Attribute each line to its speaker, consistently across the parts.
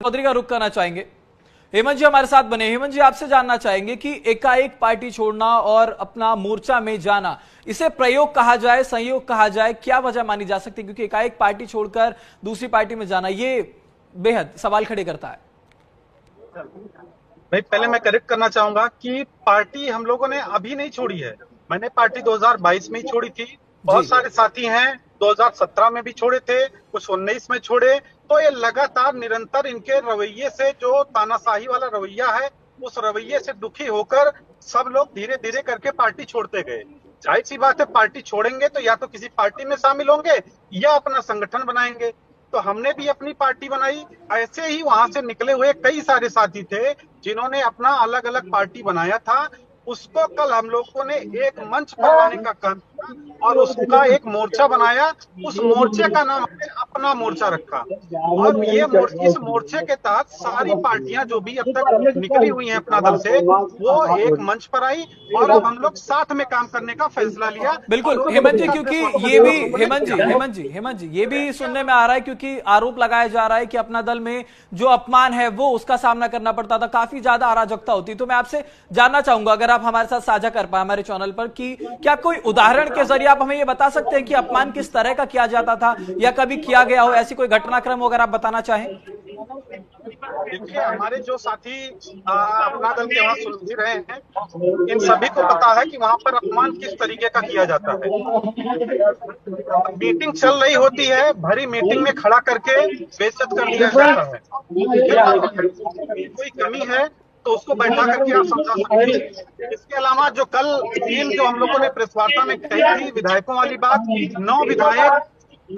Speaker 1: चौधरी का रुख करना चाहेंगे। हेमंत जी हमारे साथ बने। हेमंत जी, आपसे जानना चाहेंगे कि एकाएक पार्टी छोड़ना और अपना मोर्चा में जाना, इसे प्रयोग कहा जाए, संयोग कहा जाए, क्या वजह मानी जा सकती है? क्योंकि एकाएक पार्टी छोड़कर दूसरी पार्टी में जाना ये बेहद सवाल खड़े करता है।
Speaker 2: भाई, पहले मैं करेक्ट करना चाहूंगा कि पार्टी हम लोगों ने अभी नहीं छोड़ी है। मैंने पार्टी 2022 में ही छोड़ी थी।
Speaker 1: जी,
Speaker 2: बहुत सारे साथी हैं 2017 में भी छोड़े थे, कुछ 19 में छोड़े। तो ये लगातार निरंतर इनके रवैये से, जो तानाशाही वाला रवैया है, उस रवैये से दुखी होकर सब लोग धीरे धीरे करके पार्टी छोड़ते गए। जाहिर सी बात है, पार्टी छोड़ेंगे तो या तो किसी पार्टी में शामिल होंगे या अपना संगठन बनाएंगे। तो हमने भी अपनी पार्टी बनाई। ऐसे ही वहां से निकले हुए कई सारे साथी थे जिन्होंने अपना अलग अलग पार्टी बनाया था। उसको कल हम लोगों ने एक मंच पर लाने का काम किया और उसका एक मोर्चा बनाया। उस मोर्चे का नाम हमने अपना मोर्चा रखा। और इस मोर्चे के तहत सारी पार्टियां जो भी अब तक निकली हुई हैं अपना दल से, वो एक मंच पर आई और अब हम लोग साथ में काम करने का फैसला लिया।
Speaker 1: बिल्कुल
Speaker 2: और
Speaker 1: हेमंत जी, क्योंकि ये भी हेमंत जी ये भी सुनने में आ रहा है, क्योंकि आरोप लगाया जा रहा है कि अपना दल में जो अपमान है वो उसका सामना करना पड़ता था, काफी ज्यादा अराजकता होती। तो मैं आपसे जानना चाहूंगा, अगर आप हमारे साथ साझा कर पाए हमारे चैनल पर, कि क्या कोई उदाहरण के जरिए आप हमें ये बता सकते हैं कि अपमान किस तरह का किया जाता था या कभी किया गया हो, ऐसी कोई घटनाक्रम अगर आप बताना चाहें।
Speaker 2: देखिए, हमारे जो साथी अपना दल के वहां सुलझी रहे हैं, इन सभी को पता है कि वहां पर अपमान किस तरीके का किया जाता है। मीटिंग चल रही होती है, भरी मीटिंग में खड़ा करके बेइज्जत कर दिया जाता है। कोई कमी है तो उसको बैठा करके आप समझा सकते हैं। इसके अलावा जो कल टीम जो हम लोगों ने प्रेस वार्ता में कही थी, विधायकों वाली बात, 9 विधायक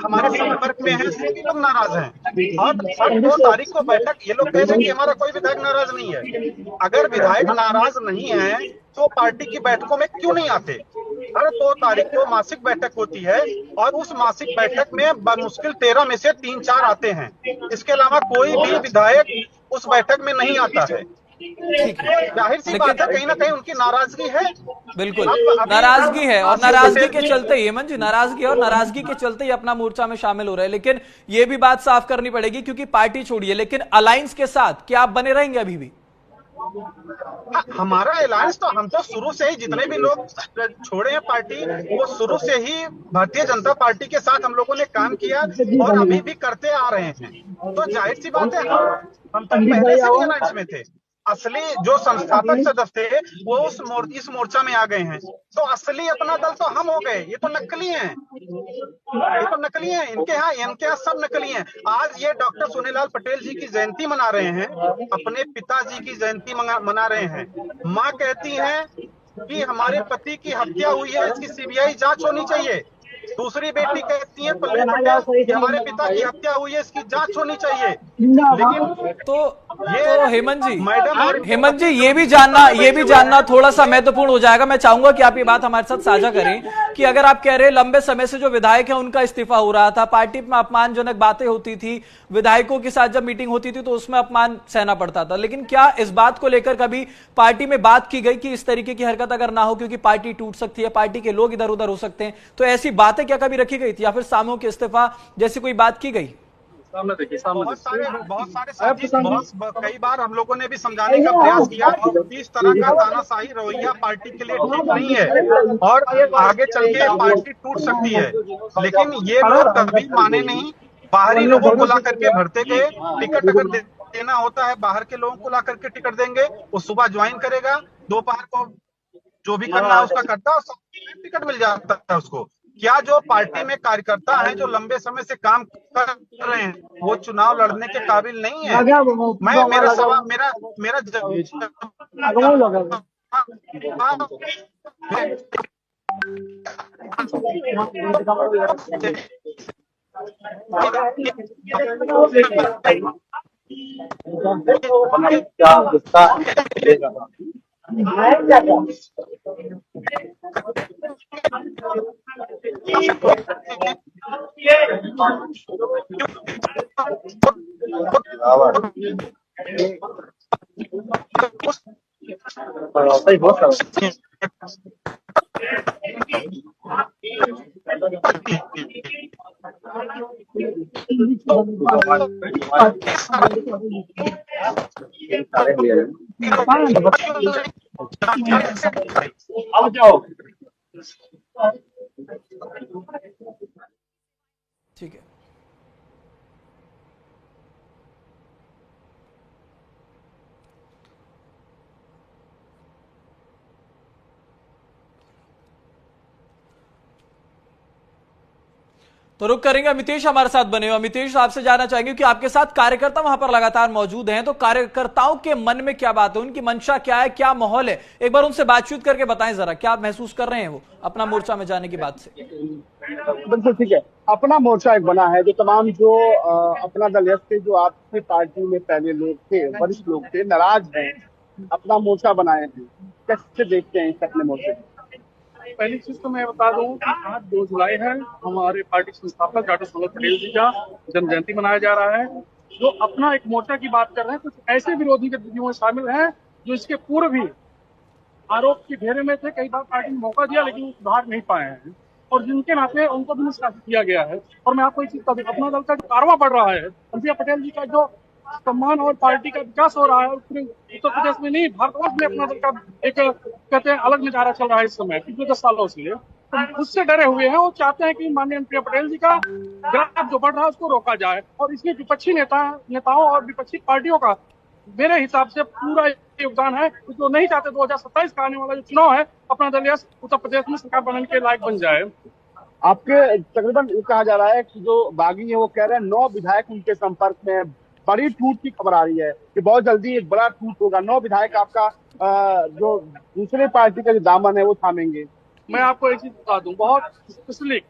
Speaker 2: हमारे संपर्क में हैं, सभी लोग नाराज हैं। और हर 2 तारीख को बैठक, ये लोग कह रहे हैं कि हमारा कोई विधायक नाराज नहीं है। अगर विधायक नाराज नहीं है तो पार्टी की बैठकों में क्यों नहीं आते? हर 2 तारीख को मासिक बैठक होती है और उस मासिक बैठक में मुश्किल 13 में से 3-4 आते हैं। इसके अलावा कोई भी विधायक उस बैठक में नहीं आता है।
Speaker 1: ठीक है,
Speaker 2: जाहिर सी
Speaker 1: लेकिन
Speaker 2: बात है, कहीं ना कहीं उनकी नाराजगी है।
Speaker 1: बिल्कुल
Speaker 2: अब अभी
Speaker 1: नाराजगी है, और
Speaker 2: आशीष
Speaker 1: नाराजगी
Speaker 2: पटेल
Speaker 1: के
Speaker 2: जी,
Speaker 1: चलते ही हेमंत जी, नाराजगी और नाराजगी के चलते ही अपना मोर्चा में शामिल हो रहे हैं। लेकिन ये भी बात साफ करनी पड़ेगी, क्योंकि पार्टी छोड़ी है, लेकिन अलायंस के साथ क्या आप बने रहेंगे अभी भी?
Speaker 2: हाँ, हमारा अलायंस तो, हम तो शुरू से ही, जितने भी लोग छोड़े हैं पार्टी, वो शुरू से ही भारतीय जनता पार्टी के साथ हम लोगों ने काम किया और अभी भी करते आ रहे हैं। तो जाहिर सी बात है, हम तो पहले से भी अलायंस में थे। असली जो संस्थापक सदस्य थे वो इस मोर्चा में आ गए हैं। तो असली अपना दल तो हम हो गए, ये तो नकली हैं। ये तो नकली हैं। इनके यहाँ सब नकली हैं। आज ये डॉक्टर सोनेलाल पटेल जी की जयंती मना रहे हैं, अपने पिताजी की जयंती मना रहे हैं। माँ कहती हैं कि हमारे पति की हत्या हुई है, इसकी सीबीआई जांच होनी चाहिए। दूसरी बेटी कहती है पल्लवी पटेल कि हमारे पिता की हत्या हुई है, इसकी जांच होनी चाहिए। लेकिन
Speaker 1: तो
Speaker 2: ये
Speaker 1: हेमंत जी,
Speaker 2: मैडम और
Speaker 1: ये भी जानना थोड़ा सा महत्वपूर्ण हो जाएगा। मैं चाहूंगा कि आप ये बात हमारे साथ साझा करें कि अगर आप कह रहे हैं लंबे समय से जो विधायक है उनका इस्तीफा हो रहा था, पार्टी में अपमानजनक बातें होती थी, विधायकों के साथ जब मीटिंग होती थी तो उसमें अपमान सहना पड़ता था, लेकिन क्या इस बात को लेकर कभी पार्टी में बात की गई कि इस तरीके की हरकत अगर ना हो, क्योंकि पार्टी टूट सकती है, पार्टी के लोग इधर उधर हो सकते हैं, तो ऐसी बातें क्या कभी रखी गई थी, या फिर सामूहिक इस्तीफा जैसी कोई बात की गई?
Speaker 2: बहुत सारे साथी, कई बार हम लोगों ने भी समझाने का प्रयास किया कि इस तरह का तानाशाही रवैया पार्टी के लिए ठीक नहीं है और आगे चल के पार्टी टूट सकती है। लेकिन ये लोग कभी माने नहीं। बाहरी लोगों को ला करके भरते गए। टिकट अगर देना होता है, बाहर के लोगों को ला करके टिकट देंगे, वो सुबह ज्वाइन करेगा, दोपहर को जो भी करना है उसका करता है और सब टिकट मिल जाता है उसको। क्या जो पार्टी में कार्यकर्ता हैं जो लंबे समय से काम कर रहे हैं, वो चुनाव लड़ने के काबिल नहीं है? मैं मेरा सवाल मेरा मेरा
Speaker 3: अब जाओ।
Speaker 1: ठीक है। तो रुक करेंगे, अमितेश हमारे साथ बने हो। अमितेश, आपसे जानना चाहेंगे कि आपके साथ कार्यकर्ता वहां पर लगातार मौजूद हैं, तो कार्यकर्ताओं के मन में क्या बात है, उनकी मंशा क्या है, क्या माहौल है, एक बार उनसे बातचीत करके बताएं जरा, क्या महसूस कर रहे हैं वो अपना मोर्चा में जाने की बात से।
Speaker 3: बिल्कुल ठीक है। अपना मोर्चा एक बना है, जो तमाम जो अपना दल यस के जो आपकी पार्टी में पहले लोग थे, वरिष्ठ लोग थे, नाराज हैं, अपना मोर्चा बनाए हैं। कैसे देखते हैं इस अपने मोर्चे को?
Speaker 4: पहली चीज तो मैं बता दूं कि आज 2 जुलाई है, हमारे पार्टी संस्थापक डॉक्टर वल्लभ पटेल जी का जन्म जयंती मनाया जा रहा है। जो अपना एक मोर्चा की बात कर रहे हैं, कुछ ऐसे विरोधी गतिविधियों में शामिल हैं जो इसके पूर्व भी आरोप के घेरे में थे। कई बार पार्टी ने मौका दिया लेकिन वो सुधार नहीं पाए हैं, और जिनके नाते उनको भी निष्कासित किया गया है। और मैं आपको एक चीज बता दूं, अपना दल का जो कारवां बढ़ रहा है, अनुप्रिया पटेल जी का जो सम्मान और पार्टी का विकास हो रहा है, पूरे उत्तर प्रदेश में नहीं, भारतवर्ष में अपना दल का एक कहते हैं अलग नजारा चल रहा है इस समय पिछले 10 सालों से। तो उससे डरे हुए हैं, वो चाहते हैं कि माननीय अनुप्रिया पटेल जी का ग्राफ जो बढ़ रहा है उसको रोका जाए। और इसमें विपक्षी नेताओं और विपक्षी पार्टियों का मेरे हिसाब से पूरा योगदान है। जो नहीं चाहते 2027 का आने वाला जो चुनाव है, अपना दल यस उत्तर प्रदेश में सरकार बनने के लायक बन जाए।
Speaker 3: आपके तकरीबन ये कहा जा रहा है कि जो बागी है वो कह रहे हैं 9 विधायक उनके संपर्क में है। बड़ी टूट की खबर आ रही है कि बहुत जल्दी एक बड़ा टूट होगा। 9 विधायक आपका जो दूसरे पार्टी का जो दामन है वो थामेंगे।
Speaker 4: मैं आपको एक चीज बता दूं, बहुत स्पेशली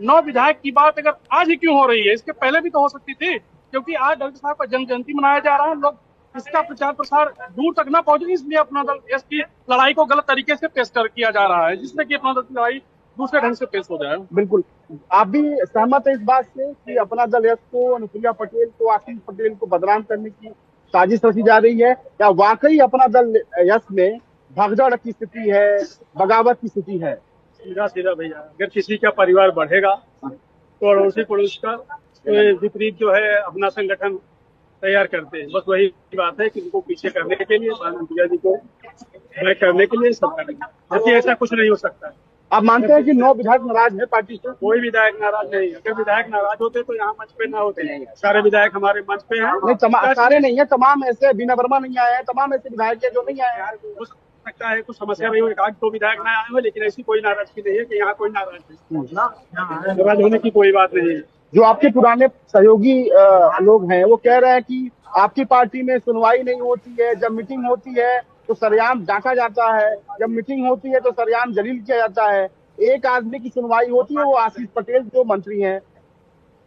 Speaker 4: 9 विधायक की बात अगर आज ही क्यों हो रही है, इसके पहले भी तो हो सकती थी, क्योंकि आज डॉक्टर साहब का जन्म जयंती मनाया जा रहा है। लोग इसका प्रचार प्रसार दूर तक ना पहुंचे, इसलिए अपना दल यस की लड़ाई को गलत तरीके से पेश किया जा रहा है, जिससे कि अपना दल की लड़ाई दूसरे ढंग से पेश हो जाए।
Speaker 3: बिल्कुल, आप भी सहमत है इस बात से कि अपना दल यस को, अनुप्रिया पटेल को, आशीष पटेल को बदनाम करने की साजिश रची जा रही है, या वाकई अपना दल यस में भगदड़ की स्थिति है, बगावत की स्थिति है?
Speaker 4: सीधा सीधा भैया, अगर किसी का परिवार बढ़ेगा तो अड़ोसी पड़ोस का विपरीत जो है अपना संगठन तैयार करते हैं। बस वही बात है कि इनको पीछे करने के लिए, अनुप्रिया जी को बैक करने के लिए सब करेंगे, जबकि ऐसा कुछ नहीं हो सकता है।
Speaker 3: आप मानते हैं कि 9 विधायक नाराज है पार्टी से?
Speaker 4: कोई विधायक नाराज नहीं है। अगर विधायक नाराज होते तो यहाँ मंच पे ना होते। सारे विधायक हमारे मंच पे हैं।
Speaker 3: नहीं, सारे नहीं है, तमाम ऐसे, बीना वर्मा नहीं आए हैं, तमाम ऐसे विधायक है जो नहीं आए हैं।
Speaker 4: हो सकता है कुछ समस्या रही हो, एक आध 2 विधायक ना आए हो, लेकिन ऐसी कोई नाराजगी नहीं है कि यहाँ कोई नाराज है। नाराज होने की कोई बात नहीं है।
Speaker 3: जो आपके पुराने सहयोगी लोग हैं वो कह रहे हैं कि आपकी पार्टी में सुनवाई नहीं होती है, जब मीटिंग होती है तो सरेआम डांटा जाता है, जब मीटिंग होती है तो सरेआम जलील किया जाता है। एक आदमी की सुनवाई होती है, वो आशीष पटेल जो मंत्री हैं।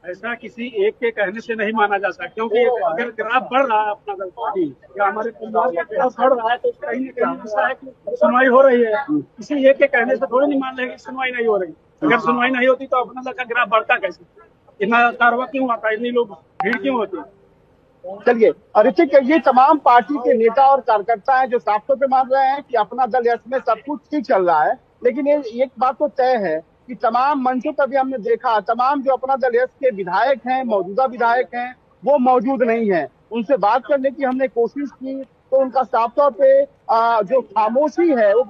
Speaker 4: ऐसा किसी एक के कहने से नहीं माना जा सकता, क्योंकि अगर ग्राफ बढ़ रहा है अपना दल का या हमारे परिवार का ग्राफ बढ़ रहा है तो कहीं न कहीं ऐसा है कि सुनवाई हो रही है। किसी एक के कहने से थोड़ी नहीं मान रहे कि सुनवाई नहीं हो रही। अगर सुनवाई नहीं होती तो अपना दल का ग्राफ बढ़ता कैसे, इतना कारवा क्यों आता, इतनी लोग भीड़ क्यों होती?
Speaker 3: चलिए, ऋतिक, ये तमाम पार्टी के नेता और कार्यकर्ता हैं जो साफ तौर पे मान रहे हैं कि अपना दल यस में सब कुछ ठीक चल रहा है, लेकिन ये एक बात तो तय है कि तमाम मंचों पर भी हमने देखा, तमाम जो अपना दल यस के विधायक हैं, मौजूदा विधायक हैं, वो मौजूद नहीं है। उनसे बात करने की हमने कोशिश की तो उनका साफ तौर पे जो खामोशी है वो